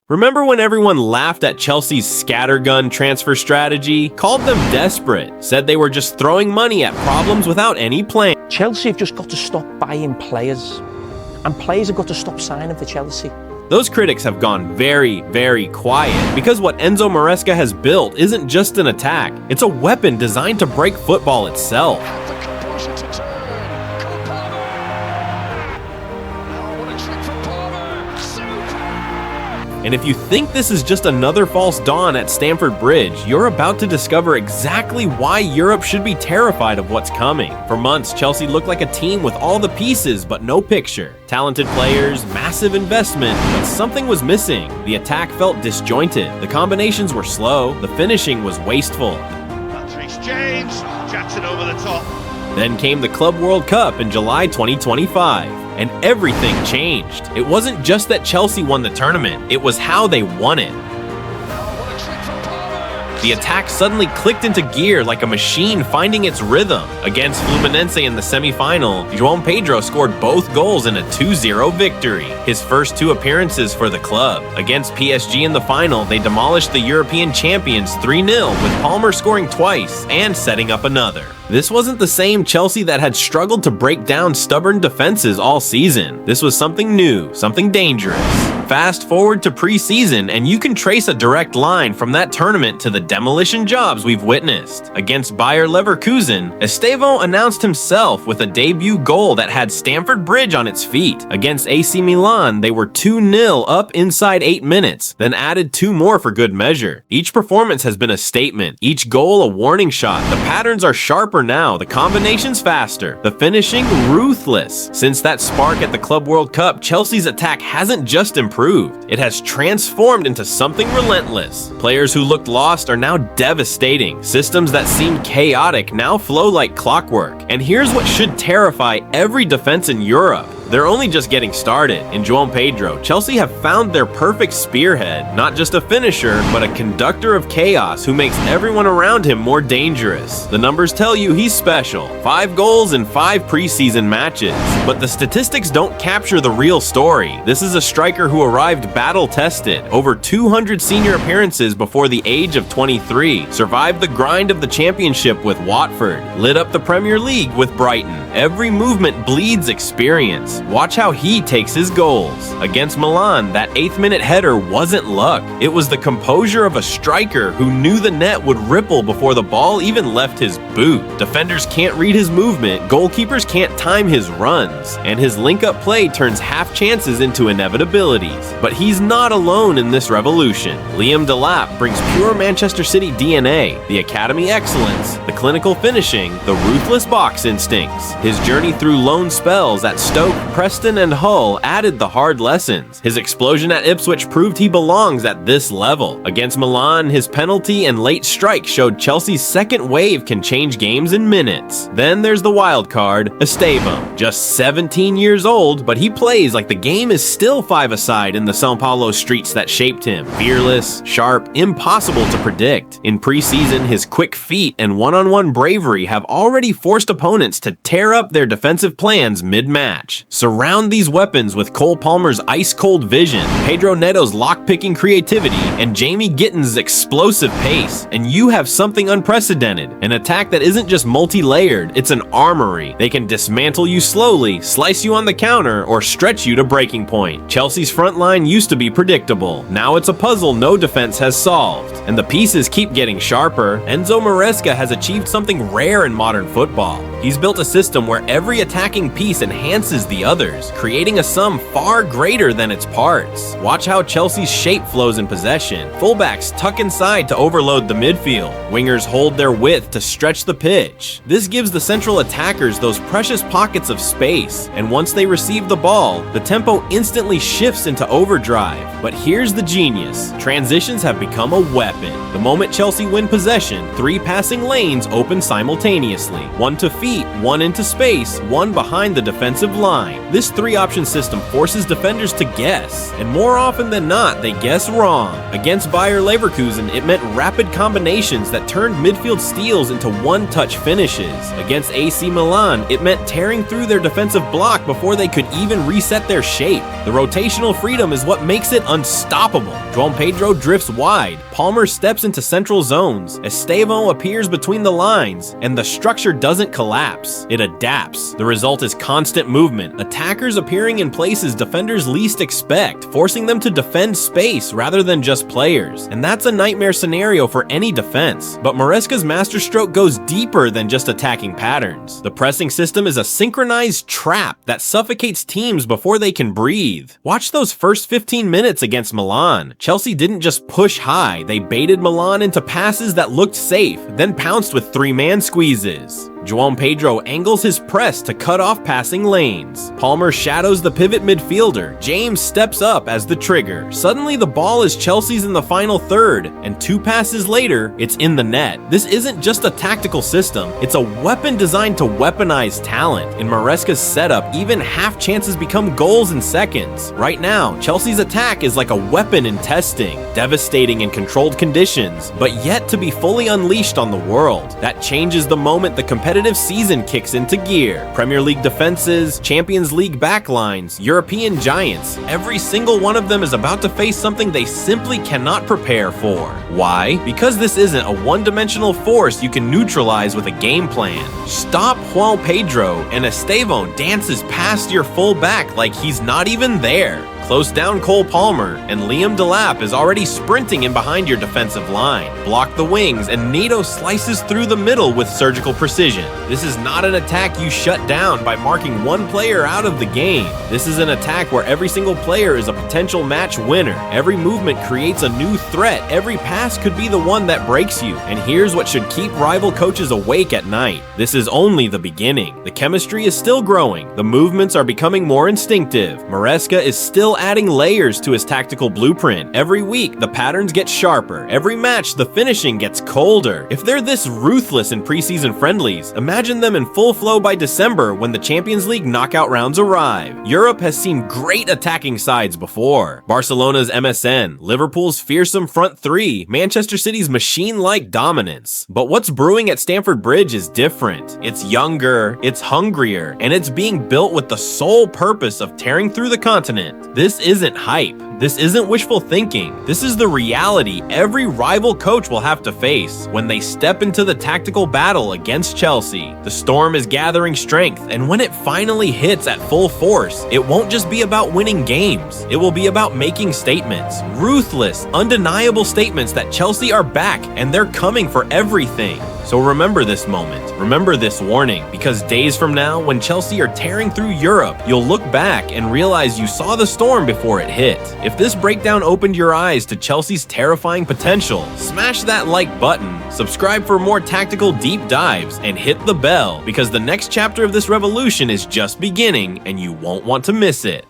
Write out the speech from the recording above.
Remember when everyone laughed at Chelsea's scattergun transfer strategy, called them desperate, said they were just throwing money at problems without any plan? Chelsea have just got to stop buying players, and players have got to stop signing for Chelsea. Those critics have gone very, very quiet because what Enzo Maresca has built isn't just an attack, it's a weapon designed to break football itself. And if you think this is just another false dawn at Stamford Bridge, you're about to discover exactly why Europe should be terrified of what's coming. For months, Chelsea looked like a team with all the pieces but no picture. Talented players, massive investment, but something was missing. The attack felt disjointed, the combinations were slow, the finishing was wasteful. That's James, Jackson over the top. Then came the Club World Cup in July 2025. And everything changed. It wasn't just that Chelsea won the tournament, it was how they won it. The attack suddenly clicked into gear like a machine finding its rhythm. Against Fluminense in the semi-final, João Pedro scored both goals in a 2-0 victory, his first 2 appearances for the club. Against PSG in the final, they demolished the European champions 3-0, with Palmer scoring twice and setting up another. This wasn't the same Chelsea that had struggled to break down stubborn defenses all season. This was something new, something dangerous. Fast forward to pre-season, and you can trace a direct line from that tournament to the demolition jobs we've witnessed. Against Bayer Leverkusen, Estevão announced himself with a debut goal that had Stamford Bridge on its feet. Against AC Milan, they were 2-0 up inside 8 minutes, then added 2 more for good measure. Each performance has been a statement, each goal a warning shot. The patterns are sharper now, the combinations faster, the finishing ruthless. Since that spark at the Club World Cup, Chelsea's attack hasn't just improved, it has transformed into something relentless. Players who looked lost are now devastating. Systems that seemed chaotic now flow like clockwork. And here's what should terrify every defense in Europe. They're only just getting started. In João Pedro, Chelsea have found their perfect spearhead, not just a finisher, but a conductor of chaos who makes everyone around him more dangerous. The numbers tell you he's special. 5 goals in 5 preseason matches. But the statistics don't capture the real story. This is a striker who arrived battle-tested, over 200 senior appearances before the age of 23, survived the grind of the championship with Watford, lit up the Premier League with Brighton. Every movement bleeds experience. Watch how he takes his goals. Against Milan, that 8th-minute header wasn't luck. It was the composure of a striker who knew the net would ripple before the ball even left his boot. Defenders can't read his movement, goalkeepers can't time his runs, and his link-up play turns half chances into inevitabilities. But he's not alone in this revolution. Liam Delap brings pure Manchester City DNA, the academy excellence, the clinical finishing, the ruthless box instincts. His journey through loan spells at Stoke, Preston, and Hull added the hard lessons. His explosion at Ipswich proved he belongs at this level. Against Milan, his penalty and late strike showed Chelsea's second wave can change games in minutes. Then there's the wild card, Estevão. Just 17 years old, but he plays like the game is still 5-a-side in the São Paulo streets that shaped him. Fearless, sharp, impossible to predict. In preseason, his quick feet and one-on-one bravery have already forced opponents to tear up their defensive plans mid-match. Surround these weapons with Cole Palmer's ice-cold vision, Pedro Neto's lock-picking creativity, and Jamie Gitten's explosive pace, and you have something unprecedented. An attack that isn't just multi-layered, it's an armory. They can dismantle you slowly, slice you on the counter, or stretch you to breaking point. Chelsea's front line used to be predictable. Now it's a puzzle no defense has solved, and the pieces keep getting sharper. Enzo Maresca has achieved something rare in modern football. He's built a system where every attacking piece enhances the others, creating a sum far greater than its parts. Watch how Chelsea's shape flows in possession. Fullbacks tuck inside to overload the midfield. Wingers hold their width to stretch the pitch. This gives the central attackers those precious pockets of space, and once they receive the ball, the tempo instantly shifts into overdrive. But here's the genius. Transitions have become a weapon. The moment Chelsea win possession, 3 passing lanes open simultaneously. One to feed feet, one into space, one behind the defensive line. This 3-option system forces defenders to guess, and more often than not, they guess wrong. Against Bayer Leverkusen, it meant rapid combinations that turned midfield steals into one-touch finishes. Against AC Milan, it meant tearing through their defensive block before they could even reset their shape. The rotational freedom is what makes it unstoppable. João Pedro drifts wide, Palmer steps into central zones, Estevão appears between the lines, and the structure doesn't collapse. It adapts. The result is constant movement, attackers appearing in places defenders least expect, forcing them to defend space rather than just players. And that's a nightmare scenario for any defense. But Maresca's masterstroke goes deeper than just attacking patterns. The pressing system is a synchronized trap that suffocates teams before they can breathe. Watch those first 15 minutes against Milan. Chelsea didn't just push high, they baited Milan into passes that looked safe, then pounced with 3-man squeezes. João Pedro angles his press to cut off passing lanes. Palmer shadows the pivot midfielder. James steps up as the trigger. Suddenly the ball is Chelsea's in the final third, and 2 passes later, it's in the net. This isn't just a tactical system, it's a weapon designed to weaponize talent. In Maresca's setup, even half chances become goals in seconds. Right now, Chelsea's attack is like a weapon in testing, devastating in controlled conditions, but yet to be fully unleashed on the world. That changes the moment the competitive season kicks into gear. Premier League defenses, Champions League backlines, European giants, every single one of them is about to face something they simply cannot prepare for. Why? Because this isn't a one-dimensional force you can neutralize with a game plan. Stop João Pedro, and Estevão dances past your full back like he's not even there. Close down Cole Palmer, and Liam Delap is already sprinting in behind your defensive line. Block the wings, and Neto slices through the middle with surgical precision. This is not an attack you shut down by marking one player out of the game. This is an attack where every single player is a potential match winner. Every movement creates a new threat. Every pass could be the one that breaks you. And here's what should keep rival coaches awake at night. This is only the beginning. The chemistry is still growing. The movements are becoming more instinctive. Maresca is still adding layers to his tactical blueprint. Every week, the patterns get sharper. Every match, the finishing gets colder. If they're this ruthless in preseason friendlies, imagine them in full flow by December when the Champions League knockout rounds arrive. Europe has seen great attacking sides before. Barcelona's MSN, Liverpool's fearsome front three, Manchester City's machine-like dominance. But what's brewing at Stamford Bridge is different. It's younger, it's hungrier, and it's being built with the sole purpose of tearing through the continent. This isn't hype. This isn't wishful thinking. This is the reality every rival coach will have to face when they step into the tactical battle against Chelsea. The storm is gathering strength, and when it finally hits at full force, it won't just be about winning games. It will be about making statements. Ruthless, undeniable statements that Chelsea are back and they're coming for everything. So remember this moment, remember this warning, because days from now, when Chelsea are tearing through Europe, you'll look back and realize you saw the storm before it hit. If this breakdown opened your eyes to Chelsea's terrifying potential, smash that like button, subscribe for more tactical deep dives, and hit the bell, because the next chapter of this revolution is just beginning and you won't want to miss it.